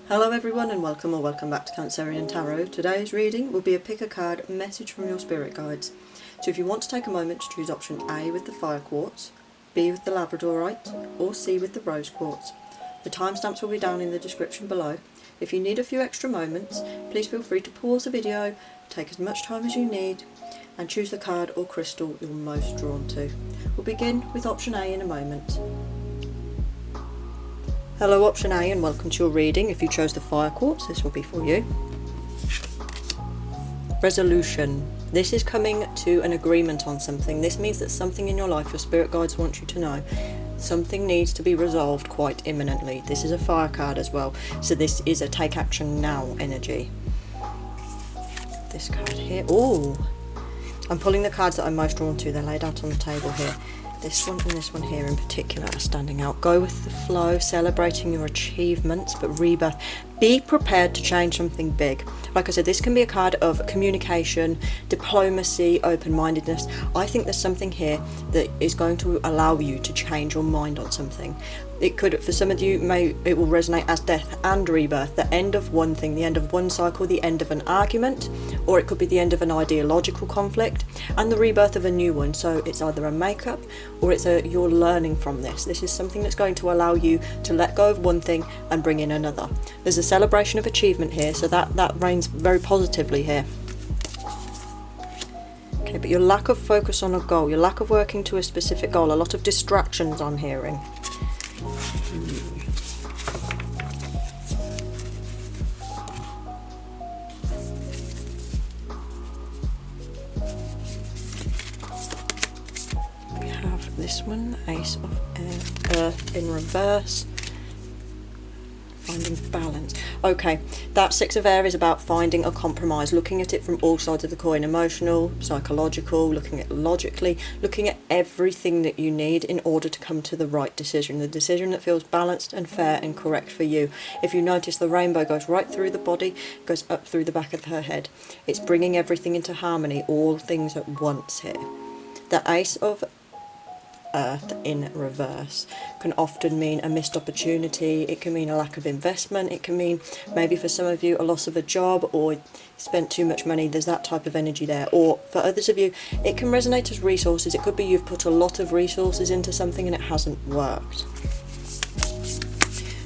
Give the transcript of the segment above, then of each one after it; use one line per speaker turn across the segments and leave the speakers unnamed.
Hello everyone and welcome back to Cancerian Tarot. Today's reading will be a pick a card message from your spirit guides. So if you want to take a moment to choose option A with the fire quartz, B with the Labradorite or C with the rose quartz. The timestamps will be down in the description below. If you need a few extra moments, please feel free to pause the video, take as much time as you need and choose the card or crystal you're most drawn to. We'll begin with option A in a moment. Hello option A and welcome to your reading. If you chose the fire quartz, this will be for you. Resolution. This is coming to an agreement on something. This means that something in your life your spirit guides want you to know. Something needs to be resolved quite imminently. This is a fire card as well, so this is a take action now energy. This card here. Oh, I'm pulling the cards that I'm most drawn to. They're laid out on the table here. This one and this one here in particular are standing out. Go with the flow, celebrating your achievements, but rebirth. Be prepared to change something big. Like I said, this can be a card of communication, diplomacy, open-mindedness. I think there's something here that is going to allow you to change your mind on something. It could, for some of you, it will resonate as death and rebirth, the end of one thing, the end of one cycle, the end of an argument, or it could be the end of an ideological conflict and the rebirth of a new one. So it's either a makeup or it's you're learning from this. This is something that's going to allow you to let go of one thing and bring in another. There's a celebration of achievement here, so that reigns very positively here. Okay, but your lack of focus on a goal, your lack of working to a specific goal, a lot of distractions I'm hearing. We have this one, Ace of Earth in reverse. Finding balance. Okay, that Six of Air is about finding a compromise, looking at it from all sides of the coin, emotional, psychological, looking at logically, looking at everything that you need in order to come to the right decision, the decision that feels balanced and fair and correct for you. If you notice, the rainbow goes right through the body, goes up through the back of her head. It's bringing everything into harmony, all things at once here. The Ace of Earth in reverse can often mean a missed opportunity. It can mean a lack of investment. It can mean maybe for some of you a loss of a job, or spent too much money. There's that type of energy there. Or for others of you, it can resonate as resources. It could be you've put a lot of resources into something and it hasn't worked.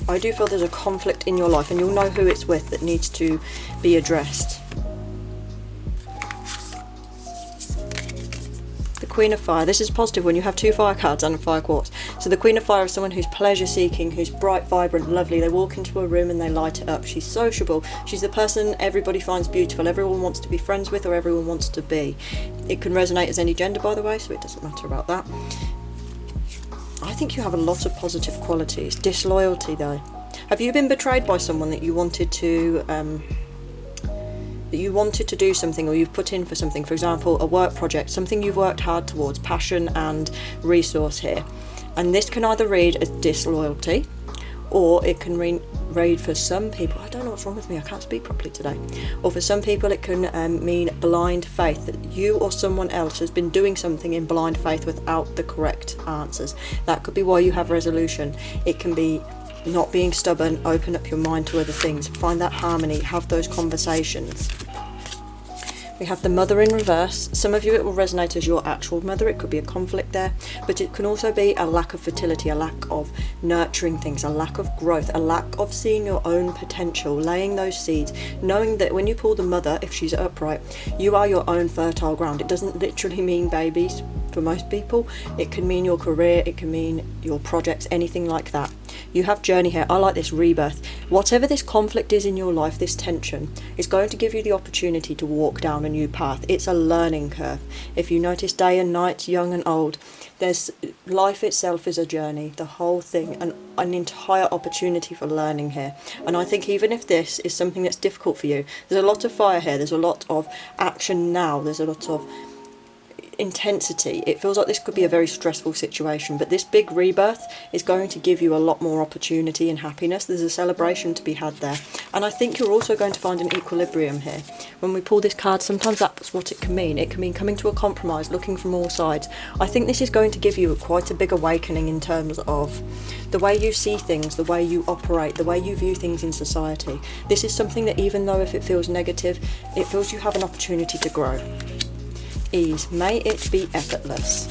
I do feel there's a conflict in your life, and you'll know who it's with, that needs to be addressed. Queen of Fire. This is positive when you have two fire cards and a fire quartz. So the Queen of Fire is someone who's pleasure seeking, who's bright, vibrant, lovely. They walk into a room and they light it up. She's sociable. She's the person everybody finds beautiful, everyone wants to be friends with, or everyone wants to be. It can resonate as any gender, by the way, so it doesn't matter about that. I think you have a lot of positive qualities. Disloyalty though. Have you been betrayed by someone that you wanted to do something, or you've put in for something, for example a work project, something you've worked hard towards, passion and resource here, and this can either read as disloyalty, or it can read for some people, I don't know what's wrong with me, I can't speak properly today, or for some people it can mean blind faith, that you or someone else has been doing something in blind faith without the correct answers. That could be why you have resolution. It can be not being stubborn, open up your mind to other things, find that harmony, have those conversations. We have the Mother in reverse. Some of you it will resonate as your actual mother, it could be a conflict there, but it can also be a lack of fertility, a lack of nurturing things, a lack of growth, a lack of seeing your own potential, laying those seeds, knowing that when you pull the mother, if she's upright, you are your own fertile ground. It doesn't literally mean babies for most people, it can mean your career, it can mean your projects, anything like that. You have journey here. I like this rebirth. Whatever this conflict is in your life, this tension, is going to give you the opportunity to walk down a new path. It's a learning curve. If you notice, day and night, young and old, there's life itself is a journey, the whole thing, and an entire opportunity for learning here. And I think even if this is something that's difficult for you, there's a lot of fire here, there's a lot of action now, there's a lot of intensity. It feels like this could be a very stressful situation, but this big rebirth is going to give you a lot more opportunity and happiness. There's a celebration to be had there, and I think you're also going to find an equilibrium here. When we pull this card, sometimes that's what it can mean. It can mean coming to a compromise, looking from all sides. I think this is going to give you quite a big awakening in terms of the way you see things, the way you operate, the way you view things in society. This is something that, even though if it feels negative, it feels you have an opportunity to grow. Ease, may it be effortless.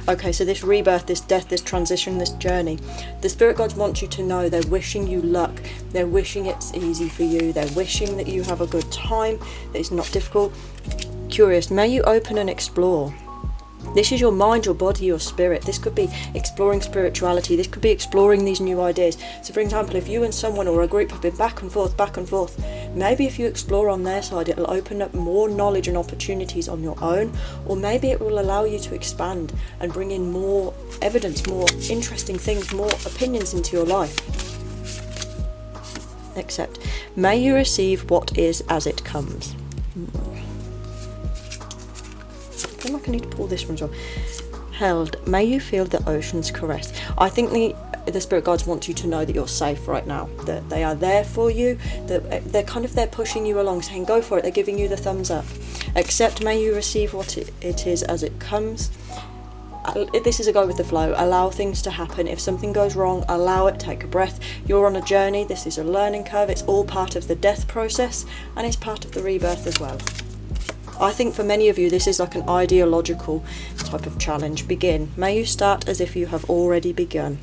Okay, so this rebirth, this death, this transition, this journey, the spirit guides want you to know they're wishing you luck. They're wishing it's easy for you. They're wishing that you have a good time, that it's not difficult. Curious, may you open and explore. This is your mind, your body, your spirit. This could be exploring spirituality. This could be exploring these new ideas. So for example, if you and someone or a group have been back and forth, maybe if you explore on their side, it'll open up more knowledge and opportunities on your own, or maybe it will allow you to expand and bring in more evidence, more interesting things, more opinions into your life. Accept. May you receive what is as it comes. I feel like I need to pull this one as well. Held, may you feel the ocean's caress. I think the spirit guides want you to know that you're safe right now, that they are there for you, that they're kind of there pushing you along, saying go for it. They're giving you the thumbs up. Accept, may you receive what it is as it comes. This is a go with the flow. Allow things to happen. If something goes wrong, allow it. Take a breath. You're on a journey. This is a learning curve. It's all part of the death process, and it's part of the rebirth as well. I think for many of you this is like an ideological type of challenge. Begin. May you start as if you have already begun.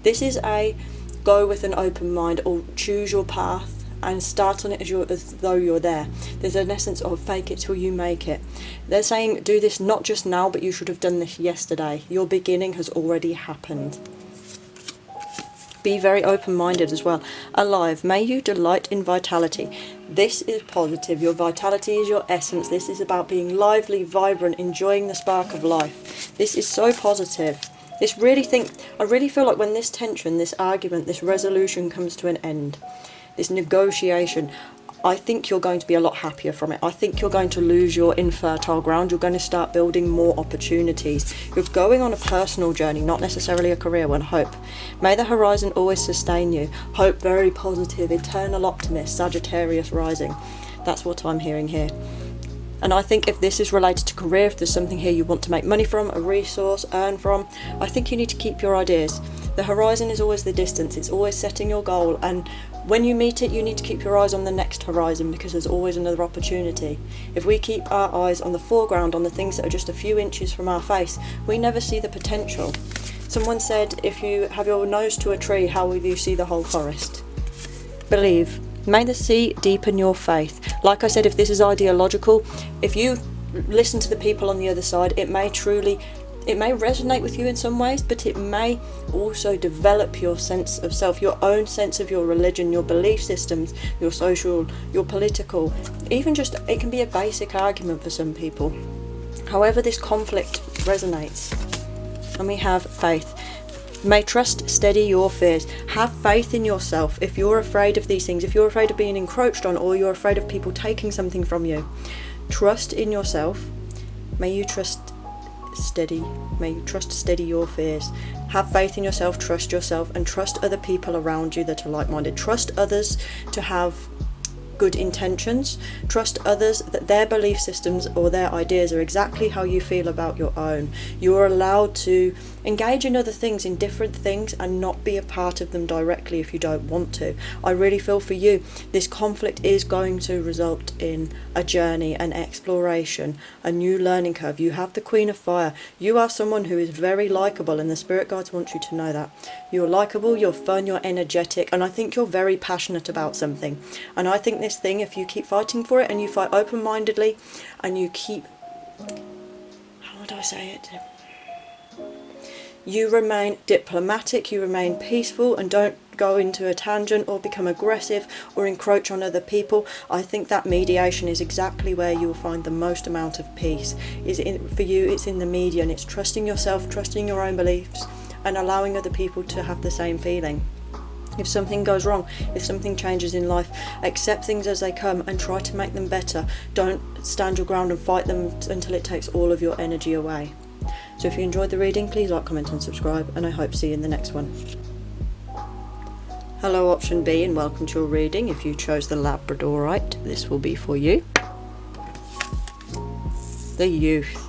This is a go with an open mind, or choose your path and start on it as though you're there. There's an essence of fake it till you make it. They're saying do this not just now, but you should have done this yesterday. Your beginning has already happened. Be very open-minded as well. Alive, may you delight in vitality. This is positive. Your vitality is your essence. This is about being lively, vibrant, enjoying the spark of life. This is so positive. I really feel like when this tension, this argument, this resolution comes to an end, this negotiation, I think you're going to be a lot happier from it. I think you're going to lose your infertile ground. You're going to start building more opportunities. You're going on a personal journey, not necessarily a career one. Hope. May the horizon always sustain you. Hope, very positive, eternal optimist, Sagittarius rising. That's what I'm hearing here. And I think if this is related to career, if there's something here you want to make money from, a resource, earn from, I think you need to keep your ideas. The horizon is always the distance. It's always setting your goal, and when you meet it, you need to keep your eyes on the next horizon, because there's always another opportunity. If we keep our eyes on the foreground, on the things that are just a few inches from our face, we never see the potential. Someone said, if you have your nose to a tree, how will you see the whole forest? Believe. May the sea deepen your faith. Like I said, if this is ideological, if you listen to the people on the other side, it may resonate with you in some ways, but it may also develop your sense of self, your own sense of your religion, your belief systems, your social, your political, even just, it can be a basic argument for some people. However, this conflict resonates. And we have faith. May trust steady your fears. Have faith in yourself. If you're afraid of these things, if you're afraid of being encroached on, or you're afraid of people taking something from you, trust in yourself. May you trust steady. May you trust steady your fears. Have faith in yourself, trust yourself, and trust other people around you that are like-minded. Trust others to have good intentions. Trust others that their belief systems or their ideas are exactly how you feel about your own. You are allowed to engage in other things, in different things, and not be a part of them directly if you don't want to. I really feel for you, this conflict is going to result in a journey, an exploration, a new learning curve. You have the Queen of Fire. You are someone who is very likeable, and the spirit guides want you to know that. You're likeable, you're fun, you're energetic, and I think you're very passionate about something. And I think this thing, if you keep fighting for it and you fight open-mindedly and you keep, how would I say it? You remain diplomatic, you remain peaceful, and don't go into a tangent or become aggressive or encroach on other people. I think that mediation is exactly where you will find the most amount of peace. For you, it's in the median. It's trusting yourself, trusting your own beliefs, and allowing other people to have the same feeling. If something goes wrong, if something changes in life, accept things as they come and try to make them better. Don't stand your ground and fight them until it takes all of your energy away. So if you enjoyed the reading, please like, comment and subscribe, and I hope to see you in the next one. Hello option B, and welcome to your reading. If you chose the Labradorite, this will be for you. The Youth.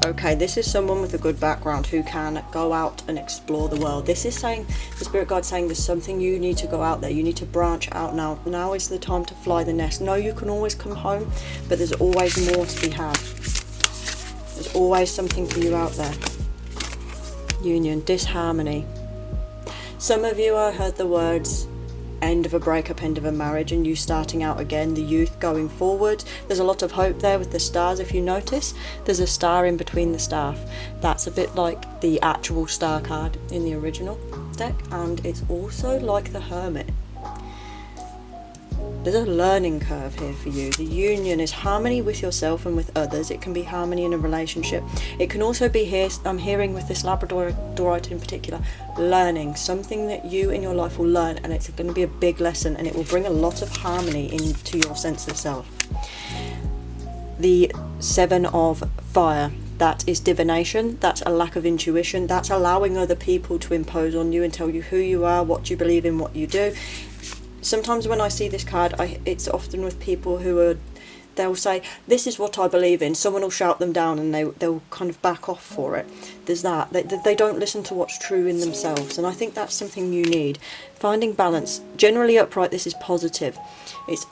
Okay, this is someone with a good background who can go out and explore the world. This is saying, the spirit guide saying there's something you need to go out there. You need to branch out now. Now is the time to fly the nest. No, you can always come home, but there's always more to be had. There's always something for you out there. Union, disharmony. Some of you, I heard the words end of a breakup, end of a marriage, and you starting out again, the youth going forward. There's a lot of hope there with the stars. If you notice, there's a star in between the staff. That's a bit like the actual star card in the original deck, and it's also like the Hermit. There's a learning curve here for you. The Union is harmony with yourself and with others. It can be harmony in a relationship. It can also be here, I'm hearing with this Labradorite in particular, learning. Something that you in your life will learn, and it's going to be a big lesson, and it will bring a lot of harmony into your sense of self. The Seven of Fire. That is divination, that's a lack of intuition, that's allowing other people to impose on you and tell you who you are, what you believe in, what you do. Sometimes when I see this card, it's often with people they'll say, this is what I believe in. Someone will shout them down and they'll kind of back off for it. There's that. They don't listen to what's true in themselves. And I think that's something you need. Finding balance. Generally upright, this is positive. It's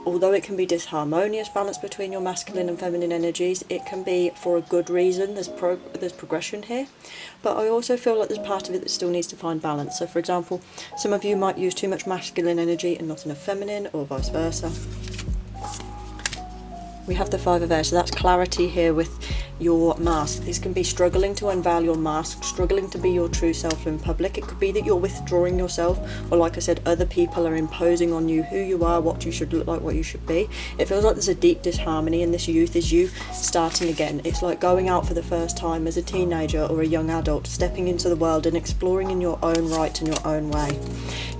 although it can be disharmonious balance between your masculine and feminine energies, it can be for a good reason. There's progression here, but I also feel like there's part of it that still needs to find balance. So for example, some of you might use too much masculine energy and not enough feminine, or vice versa. We have the Five of Air, so that's clarity here with your mask. This can be struggling to unveil your mask, struggling to be your true self in public. It could be that you're withdrawing yourself, or like I said, other people are imposing on you who you are, what you should look like, what you should be. It feels like there's a deep disharmony, and this youth is you starting again. It's like going out for the first time as a teenager or a young adult, stepping into the world and exploring in your own right and your own way.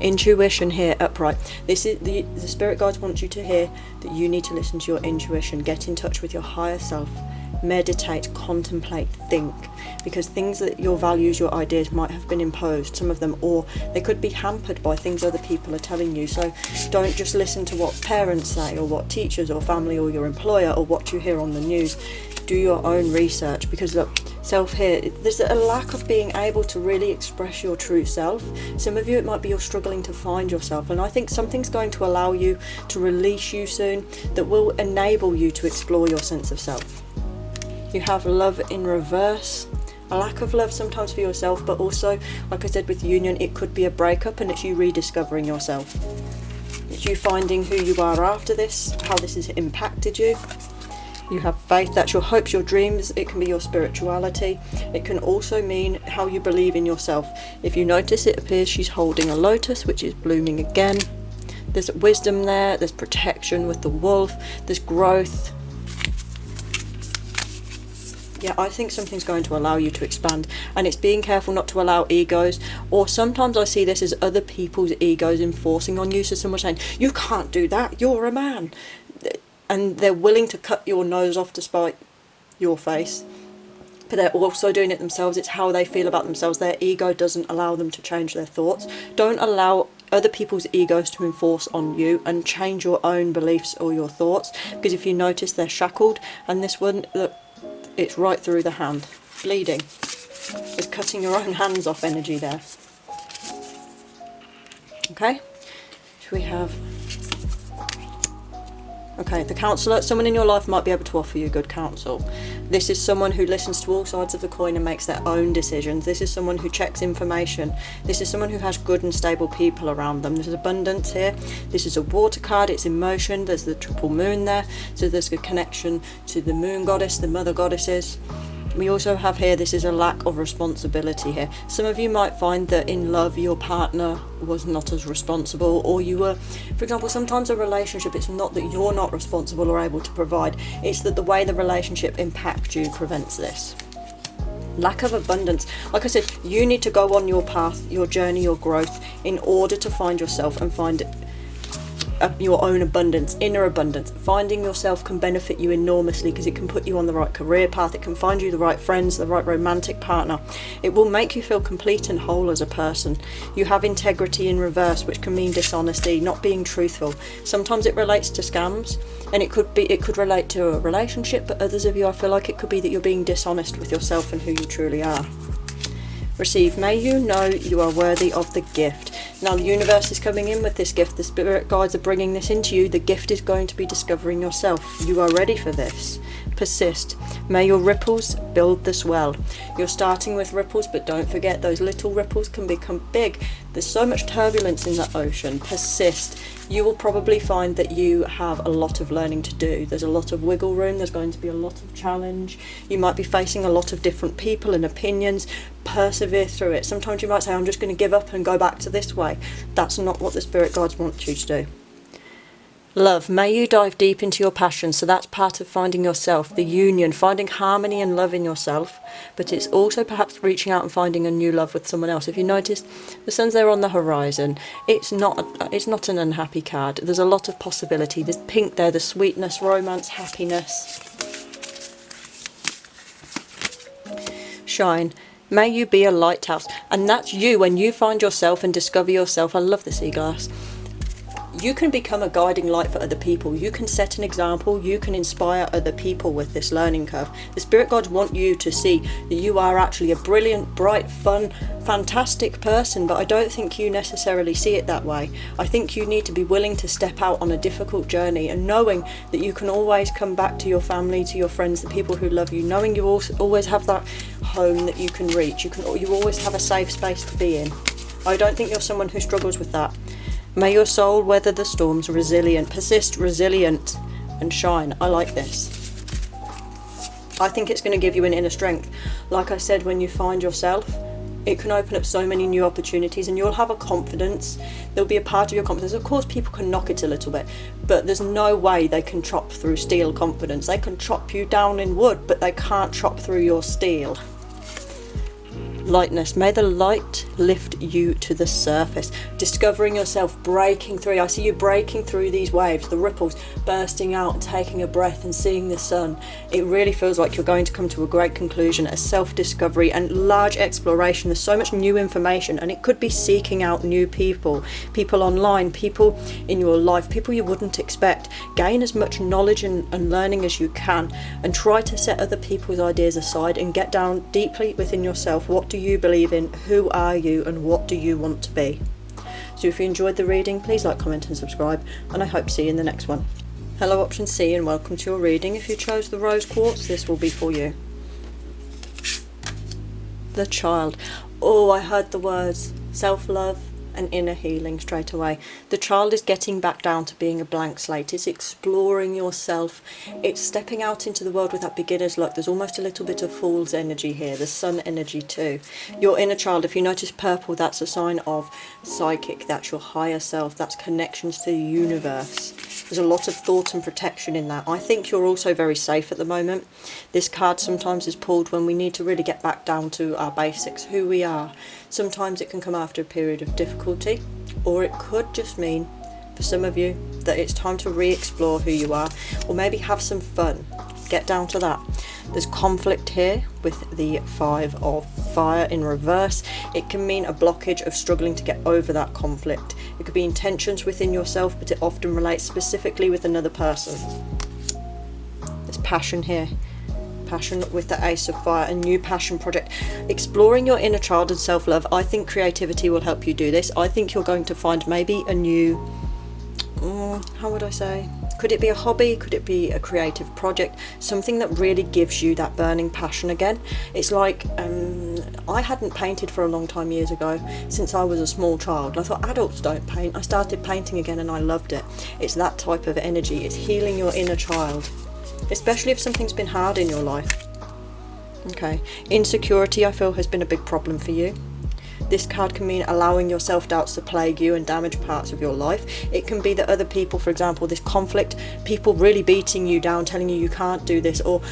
Intuition here, upright. This is the spirit guides want you to hear that you need to listen to your intuition, get in touch with your higher self, meditate, contemplate, think, because things that your values, your ideas might have been imposed, some of them, or they could be hampered by things other people are telling you. So don't just listen to what parents say, or what teachers or family or your employer, or what you hear on the news. Do your own research, because look, self here, there's a lack of being able to really express your true self. Some of you, it might be you're struggling to find yourself, and I think something's going to allow you to release you soon that will enable you to explore your sense of self. You have love in reverse, a lack of love sometimes for yourself, but also, like I said with Union, it could be a breakup, and it's you rediscovering yourself. It's you finding who you are after this, how this has impacted you. You have faith, that's your hopes, your dreams. It can be your spirituality. It can also mean how you believe in yourself. If you notice, it appears she's holding a lotus, which is blooming again. There's wisdom there, there's protection with the wolf, there's growth. Yeah, I think something's going to allow you to expand, and it's being careful not to allow egos, or sometimes I see this as other people's egos enforcing on you. So someone saying, you can't do that, you're a man. And they're willing to cut your nose off to spite your face, but they're also doing it themselves. It's how they feel about themselves. Their ego doesn't allow them to change their thoughts. Don't allow other people's egos to enforce on you, and change your own beliefs or your thoughts, because if you notice, they're shackled, and this one, look, it's right through the hand, bleeding. It's cutting your own hands off energy there. Okay, so we have, okay, the counsellor. Someone in your life might be able to offer you good counsel. This is someone who listens to all sides of the coin and makes their own decisions. This is someone who checks information. This is someone who has good and stable people around them. There's abundance here. This is a water card, it's emotion. There's the triple moon there, so there's a connection to the moon goddess, the mother goddesses. We also have here, this is a lack of responsibility here. Some of you might find that in love your partner was not as responsible, or you were, for example, sometimes a relationship, it's not that you're not responsible or able to provide, it's that the way the relationship impacts you prevents this. lack of abundance. Like I said, you need to go on your path, your journey, your growth, in order to find yourself and find your own abundance, inner abundance. Finding yourself can benefit you enormously because it can put you on the right career path, it can find you the right friends, the right romantic partner. It will make you feel complete and whole as a person. You have integrity in reverse, which can mean dishonesty, not being truthful. Sometimes it relates to scams, and it could relate to a relationship, but others of you, I feel like it could be that you're being dishonest with yourself and who you truly are. Receive. May you know you are worthy of the gift. Now the universe is coming in with this gift. The spirit guides are bringing this into you. The gift is going to be discovering yourself. You are ready for this. Persist. May your ripples build the swell. You're starting with ripples, but don't forget those little ripples can become big. There's so much turbulence in the ocean. Persist. You will probably find that you have a lot of learning to do. There's a lot of wiggle room. There's going to be a lot of challenge. You might be facing a lot of different people and opinions. Persevere through it. Sometimes you might say, I'm just going to give up and go back to this way. That's not what the spirit guides want you to do. Love. May you dive deep into your passion. So that's part of finding yourself, the union, finding harmony and love in yourself. But it's also perhaps reaching out and finding a new love with someone else. If you notice, the sun's there on the horizon. It's not an unhappy card. There's a lot of possibility. There's pink there, the sweetness, romance, happiness. Shine. May you be a lighthouse. And that's you when you find yourself and discover yourself. I love the sea glass. You can become a guiding light for other people. You can set an example. You can inspire other people with this learning curve. The spirit guides want you to see that you are actually a brilliant, bright, fun, fantastic person, but I don't think you necessarily see it that way. I think you need to be willing to step out on a difficult journey, and knowing that you can always come back to your family, to your friends, the people who love you, knowing you always have that home that you can reach. You always have a safe space to be in. I don't think you're someone who struggles with that. May your soul weather the storms, resilient, persist, resilient, and shine. I like this. I think it's going to give you an inner strength. Like I said, when you find yourself, it can open up so many new opportunities, and you'll have a confidence. There'll be a part of your confidence. Of course, people can knock it a little bit, but there's no way they can chop through steel confidence. They can chop you down in wood, but they can't chop through your steel. Lightness. May the light lift you to the surface. Discovering yourself, breaking through. I see you breaking through these waves, the ripples, bursting out and taking a breath and seeing the sun. It really feels like you're going to come to a great conclusion, a self-discovery and large exploration. There's so much new information, and it could be seeking out new people online, people in your life, people you wouldn't expect. Gain as much knowledge and learning as you can, and try to set other people's ideas aside and get down deeply within yourself. What do you believe in? Who are you? And what do you want to be? So if you enjoyed the reading, please like, comment and subscribe, and I hope to see you in the next one. Hello option C, and welcome to your reading. If you chose the rose quartz, this will be for you. The child. Oh, I heard the words self-love and inner healing straight away. The child is getting back down to being a blank slate. It's exploring yourself. It's stepping out into the world with that beginner's luck. There's almost a little bit of fool's energy here. There's sun energy too. Your inner child, if you notice purple, that's a sign of psychic. That's your higher self. That's connections to the universe. There's a lot of thought and protection in that. I think you're also very safe at the moment. This card sometimes is pulled when we need to really get back down to our basics, who we are. Sometimes it can come after a period of difficulty, or it could just mean, for some of you, that it's time to re-explore who you are, or maybe have some fun. Get down to that. There's conflict here with the 5 of fire in reverse. It can mean a blockage of struggling to get over that conflict. It could be intentions within yourself, but it often relates specifically with another person. There's passion here. Passion with the ace of fire, a new passion project. Exploring your inner child and self-love. I think creativity will help you do this. I think you're going to find maybe a new, how would I say? Could it be a hobby? Could it be a creative project? Something that really gives you that burning passion again. It's like, I hadn't painted for a long time years ago, since I was a small child. I thought adults don't paint. I started painting again and I loved it. It's that type of energy. It's healing your inner child, especially if something's been hard in your life. Okay, insecurity I feel has been a big problem for you. This card can mean allowing your self-doubts to plague you and damage parts of your life. It can be that other people, for example, this conflict, people really beating you down, telling you you can't do this, or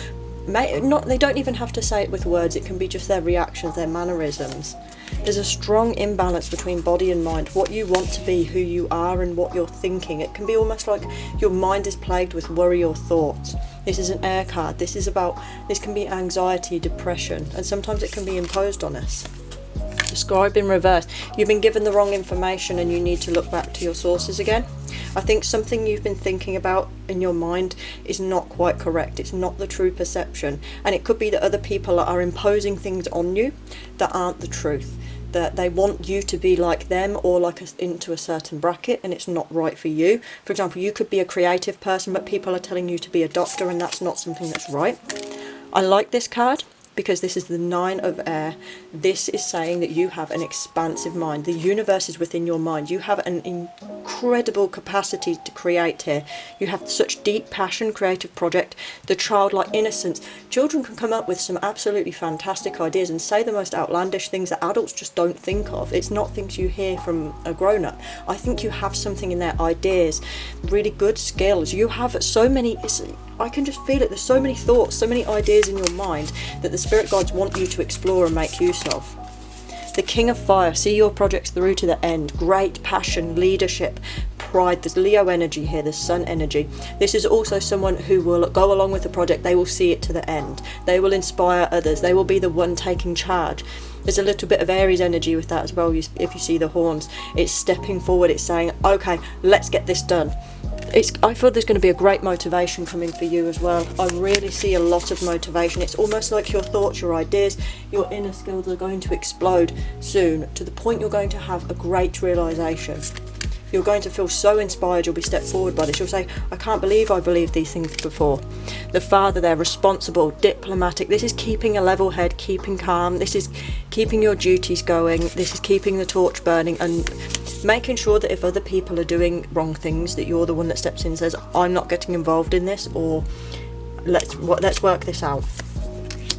They don't even have to say it with words, it can be just their reactions, their mannerisms. There's a strong imbalance between body and mind, what you want to be, who you are, and what you're thinking. It can be almost like your mind is plagued with worry or thoughts. This is an air card. This can be anxiety, depression, and sometimes it can be imposed on us. The scribe in reverse. You've been given the wrong information and you need to look back to your sources again. I think something you've been thinking about in your mind is not quite correct. It's not the true perception. And it could be that other people are imposing things on you that aren't the truth. That they want you to be like them or into a certain bracket, and it's not right for you. For example, you could be a creative person, but people are telling you to be a doctor, and that's not something that's right. I like this card because this is the 9 of air. This is saying that you have an expansive mind. The universe is within your mind. You have an incredible capacity to create here. You have such deep passion, creative project, the childlike innocence. Children can come up with some absolutely fantastic ideas and say the most outlandish things that adults just don't think of. It's not things you hear from a grown-up. I think you have something in their ideas, really good skills. You have so many, I can just feel it. There's so many thoughts, so many ideas in your mind that the spirit guides want you to explore and make use of. The King of Fire, see your projects through to the end. Great passion, leadership, pride. There's Leo energy here, there's Sun energy. This is also someone who will go along with the project. They will see it to the end. They will inspire others. They will be the one taking charge. There's a little bit of Aries energy with that as well. If you see the horns, it's stepping forward. It's saying, okay, let's get this done. I feel there's going to be a great motivation coming for you as well. I really see a lot of motivation. It's almost like your thoughts, your ideas, your inner skills are going to explode soon, to the point you're going to have a great realisation. You're going to feel so inspired, you'll be stepped forward by this. You'll say, I can't believe I believed these things before. The Father there, responsible, diplomatic. This is keeping a level head, keeping calm. This is keeping your duties going. This is keeping the torch burning and making sure that if other people are doing wrong things, that you're the one that steps in and says, I'm not getting involved in this, or let's work this out.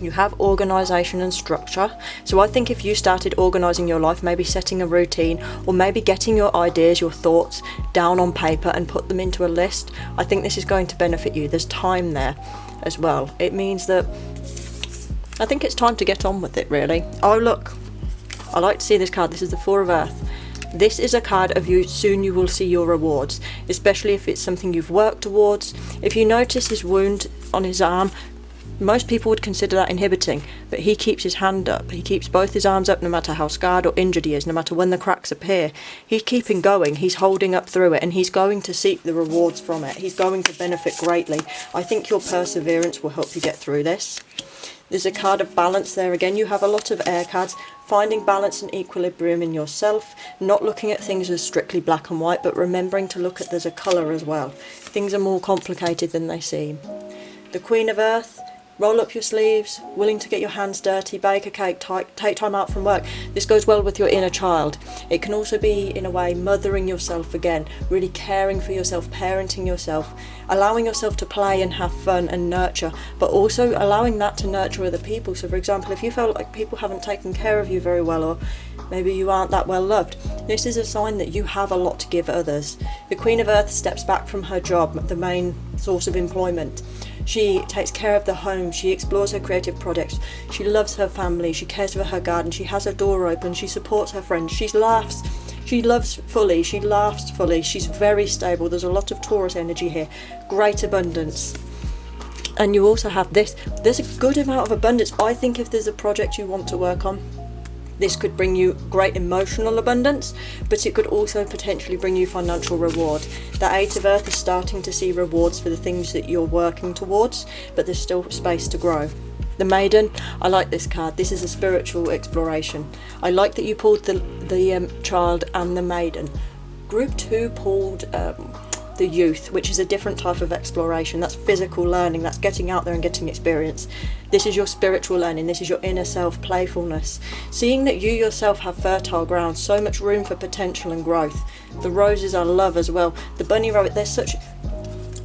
You have organisation and structure. So I think if you started organising your life, maybe setting a routine, or maybe getting your ideas, your thoughts down on paper and put them into a list, I think this is going to benefit you. There's time there as well. It means that I think it's time to get on with it, really. Oh look, I like to see this card. This is the 4 of Earth. This is a card of you, soon you will see your rewards, especially if it's something you've worked towards. If you notice his wound on his arm, most people would consider that inhibiting, but he keeps his hand up. He keeps both his arms up no matter how scarred or injured he is, no matter when the cracks appear. He's keeping going, he's holding up through it, and he's going to seek the rewards from it. He's going to benefit greatly. I think your perseverance will help you get through this. There's a card of balance there again. You have a lot of air cards. Finding balance and equilibrium in yourself, not looking at things as strictly black and white, but remembering to look at there's a colour as well. Things are more complicated than they seem. The Queen of Earth, roll up your sleeves, willing to get your hands dirty, bake a cake, take time out from work. This goes well with your inner child. It can also be, in a way, mothering yourself again, really caring for yourself, parenting yourself, allowing yourself to play and have fun and nurture, but also allowing that to nurture other people. So for example, if you felt like people haven't taken care of you very well, or maybe you aren't that well loved, this is a sign that you have a lot to give others. The Queen of Earth steps back from her job, the main source of employment. She takes care of the home, she explores her creative projects, she loves her family, she cares for her garden, she has her door open, she supports her friends, she laughs, she loves fully, she laughs fully, she's very stable. There's a lot of Taurus energy here, great abundance. And you also have this, there's a good amount of abundance. I think if there's a project you want to work on, this could bring you great emotional abundance, but it could also potentially bring you financial reward. The 8 of Earth is starting to see rewards for the things that you're working towards, but there's still space to grow. The Maiden, I like this card. This is a spiritual exploration. I like that you pulled the Child and the Maiden. Group 2 pulled the Youth, which is a different type of exploration. That's physical learning, that's getting out there and getting experience. This is your spiritual learning, this is your inner self, playfulness. Seeing that you yourself have fertile ground, so much room for potential and growth. The Roses are love as well. The Bunny Rabbit,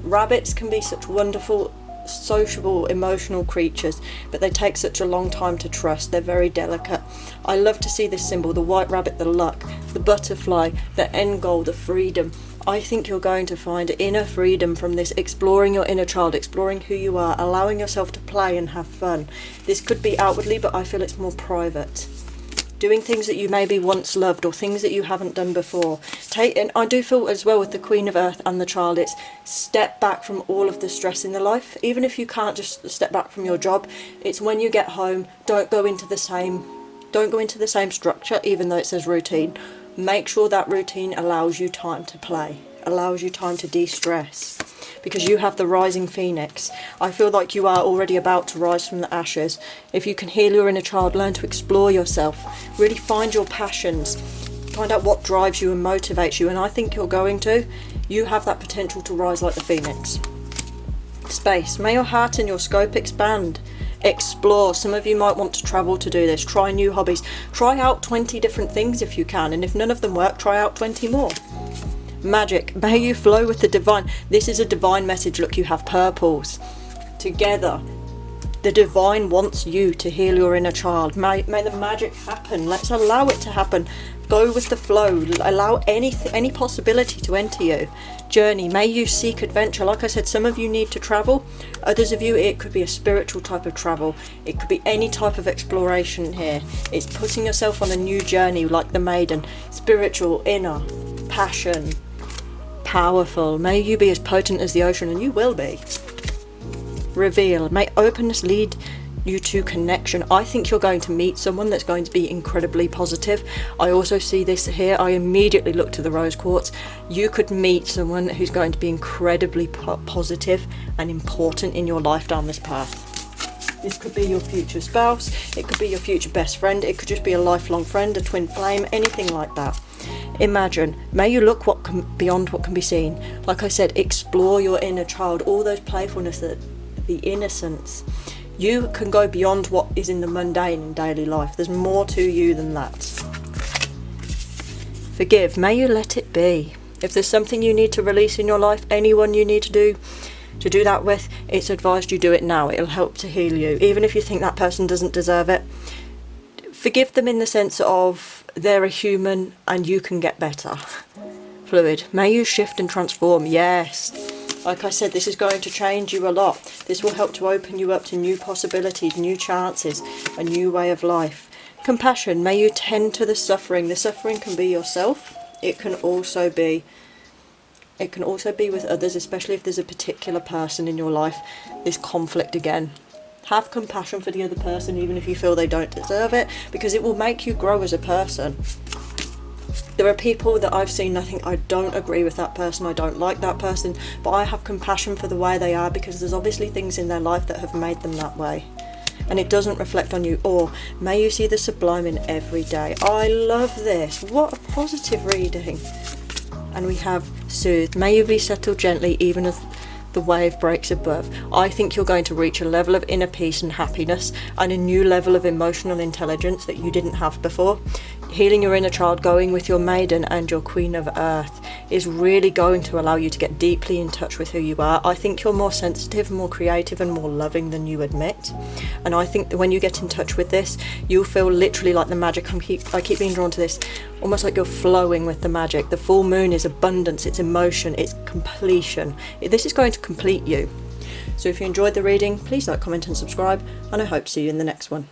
rabbits can be such wonderful sociable, emotional creatures, but they take such a long time to trust. They're very delicate. I love to see this symbol, the white rabbit, the luck, the butterfly, the end goal, the freedom. I think you're going to find inner freedom from this, exploring your inner child, exploring who you are, allowing yourself to play and have fun. This could be outwardly, but I feel it's more private. Doing things that you maybe once loved, or things that you haven't done before. And I do feel as well with the Queen of Earth and the child, it's step back from all of the stress in the life. Even if you can't just step back from your job, it's when you get home, don't go into the same structure, even though it says routine. Make sure that routine allows you time to play, allows you time to de-stress, because you have the rising phoenix. I feel like you are already about to rise from the ashes. If you can heal your inner child, learn to explore yourself, really find your passions, find out what drives you and motivates you, and I think you're going to. You have that potential to rise like the phoenix. Space. May your heart and your scope expand. Explore. Some of you might want to travel to do this. Try new hobbies. Try out 20 different things if you can, and if none of them work, try out 20 more. Magic. May you flow with the divine. This is a divine message. Look, you have purples. Together, the divine wants you to heal your inner child. May the magic happen. Let's allow it to happen. Go with the flow. Allow any possibility to enter you. Journey. May you seek adventure. Like I said, some of you need to travel. Others of you, it could be a spiritual type of travel. It could be any type of exploration here. It's putting yourself on a new journey like the maiden. Spiritual, inner, passion, powerful. May you be as potent as the ocean, and you will be. Reveal. May openness lead you to connection. I think you're going to meet someone that's going to be incredibly positive. I also see this here. I immediately look to the rose quartz. You could meet someone who's going to be incredibly positive and important in your life down this path. This could be your future spouse, it could be your future best friend, it could just be a lifelong friend, a twin flame, anything like that. Imagine. May you look beyond what can be seen. Like I said, explore your inner child, all those playfulness, the innocence. You can go beyond what is in the mundane in daily life. There's more to you than that. Forgive. May you let it be. If there's something you need to release in your life, anyone you need to do that with, it's advised you do it now. It'll help to heal you. Even if you think that person doesn't deserve it, forgive them in the sense of they're a human and you can get better. Fluid. May you shift and transform. Yes. Like I said, this is going to change you a lot. This will help to open you up to new possibilities, new chances, a new way of life. Compassion. May you tend to the suffering. The suffering can be yourself. It can also be with others, especially if there's a particular person in your life. This conflict again. Have compassion for the other person, even if you feel they don't deserve it, because it will make you grow as a person. There are people that I've seen, I think I don't agree with that person, I don't like that person, but I have compassion for the way they are, because there's obviously things in their life that have made them that way. And it doesn't reflect on you. Or may you see the sublime in every day. I love this. What a positive reading. And we have soothe. May you be settled gently even as the wave breaks above. I think you're going to reach a level of inner peace and happiness, and a new level of emotional intelligence that you didn't have before. Healing your inner child, going with your maiden and your Queen of Earth, is really going to allow you to get deeply in touch with who you are. I think you're more sensitive, more creative and more loving than you admit. And I think that when you get in touch with this, you'll feel literally like the magic. I keep being drawn to this, almost like you're flowing with the magic. The full moon is abundance, it's emotion, it's completion. This is going to complete you. So if you enjoyed the reading, please like, comment and subscribe, and I hope to see you in the next one.